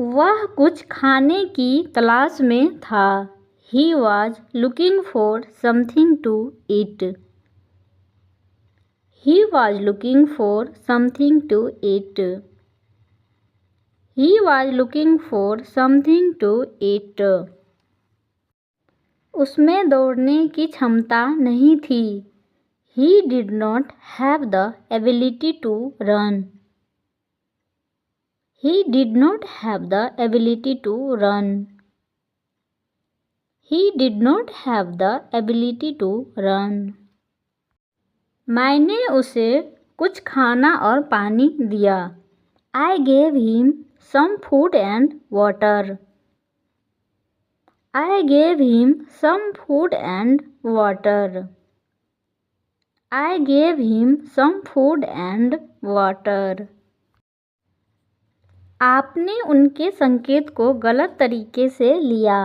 वह कुछ खाने की तलाश में था। He was looking for something to eat. He was looking for something to eat. He was looking for something to eat. उसमें दौड़ने की क्षमता नहीं थी। He did not have the ability to run. He did not have the ability to run. He did not have the ability to run. मैंने उसे कुछ खाना और पानी दिया। I gave him some food and water. I gave him some food and water. I gave him some food and water. आपने उनके संकेत को गलत तरीके से लिया।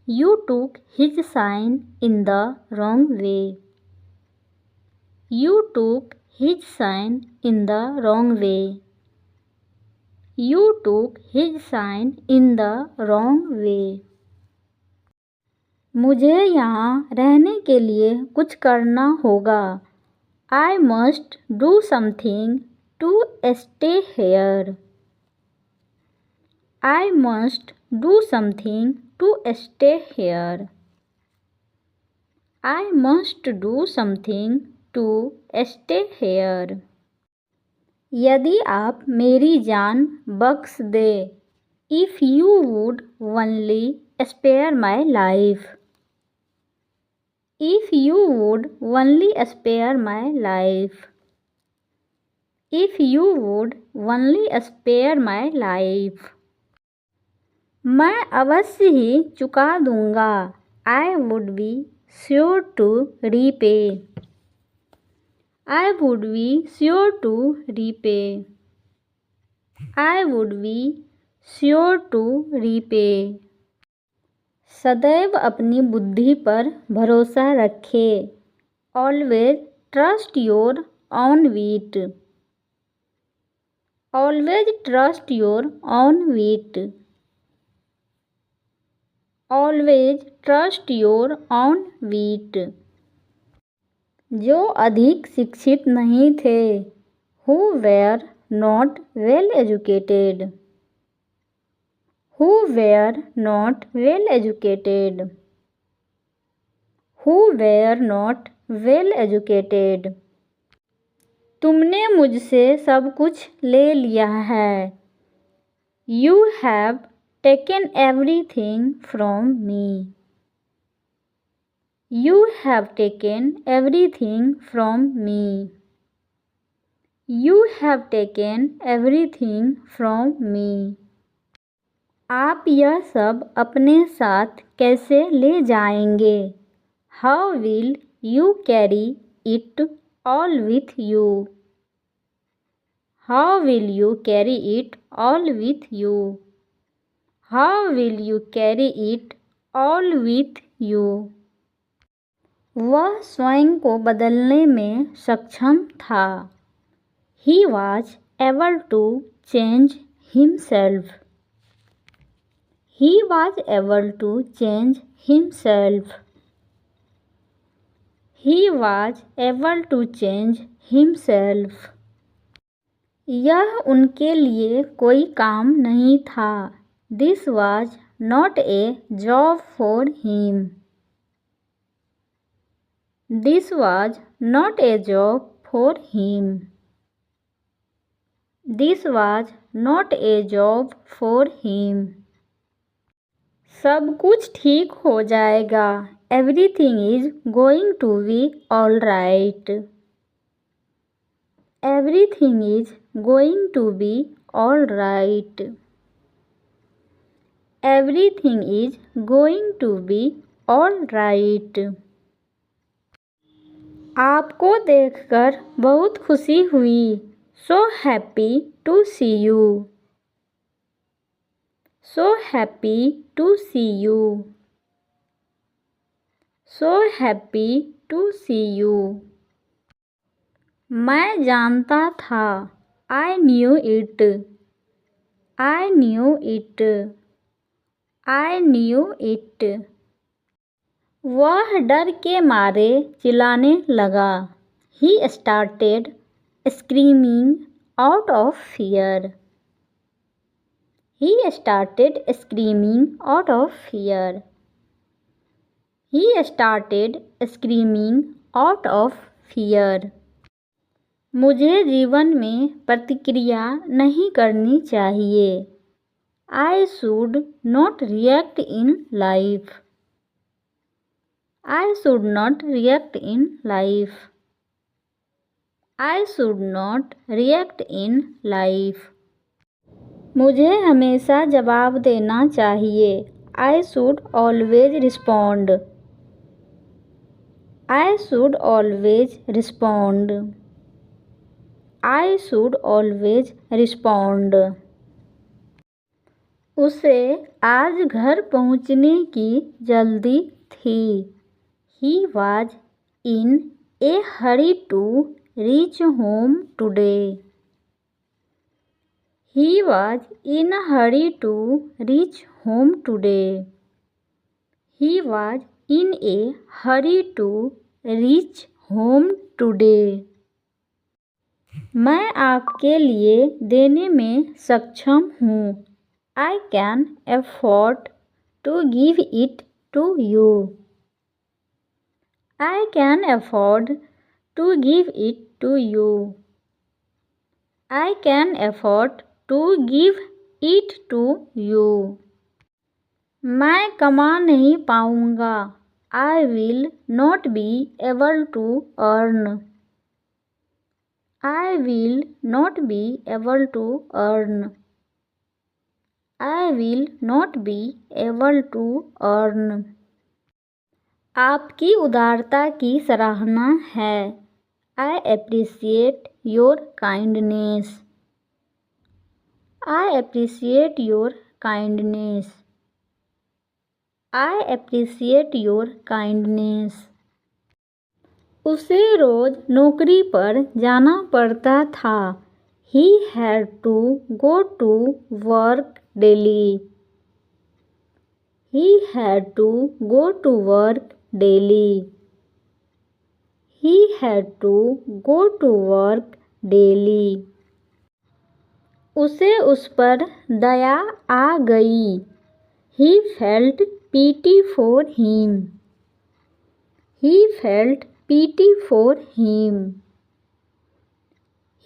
You took his sign in the wrong way. You took his sign in the wrong way. You took his sign in the wrong way. मुझे यहाँ रहने के लिए कुछ करना होगा। I must do something to stay here. I must do something to stay here. I must do something to stay here. यदि आप मेरी जान बख्श दे, if you would only spare my life. If you would only spare my life. If you would only spare my life. मैं अवश्य ही चुका दूंगा। I would be sure to repay. I would be sure to repay. I would be sure to repay. सदैव अपनी बुद्धि पर भरोसा रखें। Always trust your own wit. Always trust your own wit. Always trust your own wit. जो अधिक शिक्षित नहीं थे, who were not well educated. Who were not well educated. Who were not well educated. तुमने मुझसे सब कुछ ले लिया है। You have taken everything from me. You have taken everything from me. You have taken everything from me. आप यह सब अपने साथ कैसे ले जाएंगे? How will you carry it all with you? How will you carry it all with you? How will you carry it all with you? वह स्वयं को बदलने में सक्षम था। He was able to change himself. He was able to change himself. He was able to change himself. यह उनके लिए कोई काम नहीं था। This was not a job for him. This was not a job for him. This was not a job for him. सब कुछ ठीक हो जाएगा। Everything is going to be all right. Everything is going to be all right. Everything is going to be all right. आपको देखकर बहुत खुशी हुई। So happy to see you. So happy to see you. So happy to see you. मैं जानता था। I knew it. I knew it. I knew it. वह डर के मारे चिल्लाने लगा. He started screaming out of fear. He started screaming out of fear. He started screaming out of fear. मुझे जीवन में प्रतिक्रिया नहीं करनी चाहिए. I should not react in life. I should not react in life. I should not react in life. मुझे हमेशा जवाब देना चाहिए. I should always respond. I should always respond. I should always respond. उसे आज घर पहुंचने की जल्दी थी. He was in a hurry to reach home today. He was in a hurry to reach home today. He was in a hurry to reach home today. मैं आपके लिए देने में सक्षम हूँ. I can afford to give it to you. I can afford to give it to you. I can afford to give it to you. मैं कमा नहीं पाऊँगा. I will not be able to earn. I will not be able to earn. I will not be able to earn. आपकी उदारता की सराहना है. I appreciate your kindness. I appreciate your kindness. I appreciate your kindness. उसे रोज नौकरी पर जाना पड़ता था. He had to go to work daily. He had to go to work daily. He had to go to work daily. उसे उस पर दया आ गई. He felt pity for him. He felt pity for him.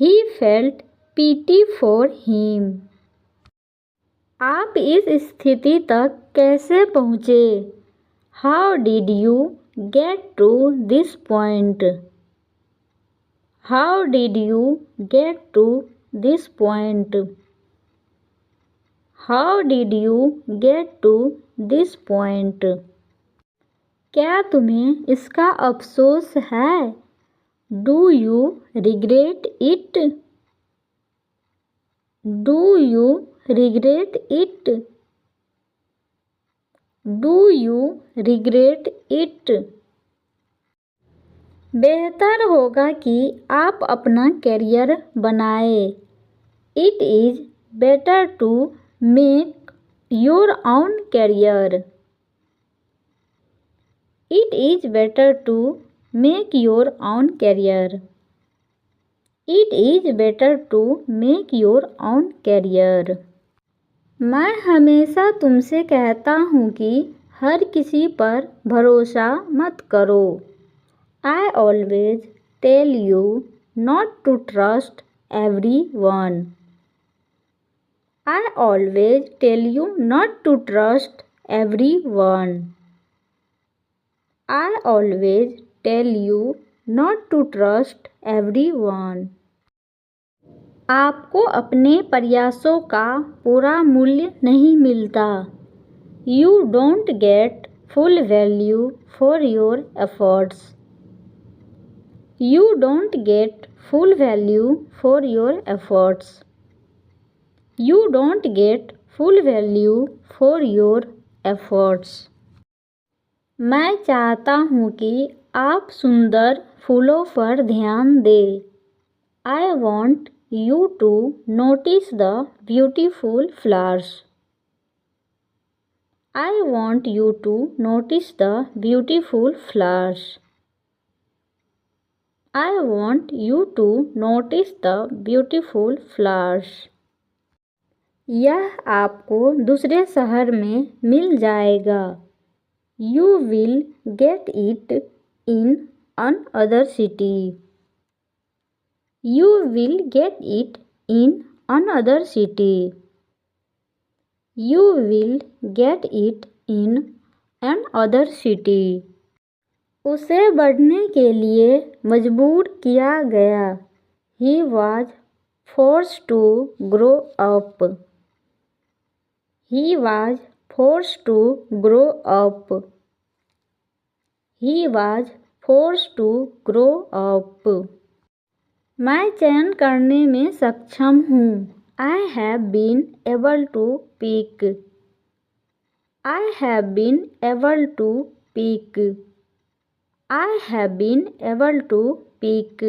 He felt pity for him. आप इस स्थिति तक कैसे पहुँचे? How did you get to this point? How did you get to this point? How did you get to this point? क्या तुम्हें इसका अफसोस है? Do you regret it? Do you regret it? Do you regret it? बेहतर होगा कि आप अपना करियर बनाए. It is better to make your own career. It is better to make your own career. It is better to make your own career. मैं हमेशा तुमसे कहता हूँ कि हर किसी पर भरोसा मत करो. I always tell you not to trust everyone. I always tell you not to trust everyone. I always tell you not to trust everyone. आपको अपने प्रयासों का पूरा मूल्य नहीं मिलता. You don't get full value for your efforts. You don't get full value for your efforts. You don't get full value for your efforts. मैं चाहता हूँ कि आप सुंदर फूलों पर ध्यान दें. I want you to notice the beautiful flowers. I want you to notice the beautiful flowers. I want you to notice the beautiful flowers. यह आपको दूसरे शहर में मिल जाएगा. You will get it in another city. You will get it in another city. You will get it in another city. उसे बढ़ने के लिए मजबूर किया गया. He was forced to grow up. He was forced to grow up. He was forced to grow up. मैं चयन करने में सक्षम हूँ. I have been able to pick. I have been able to pick. I have been able to pick.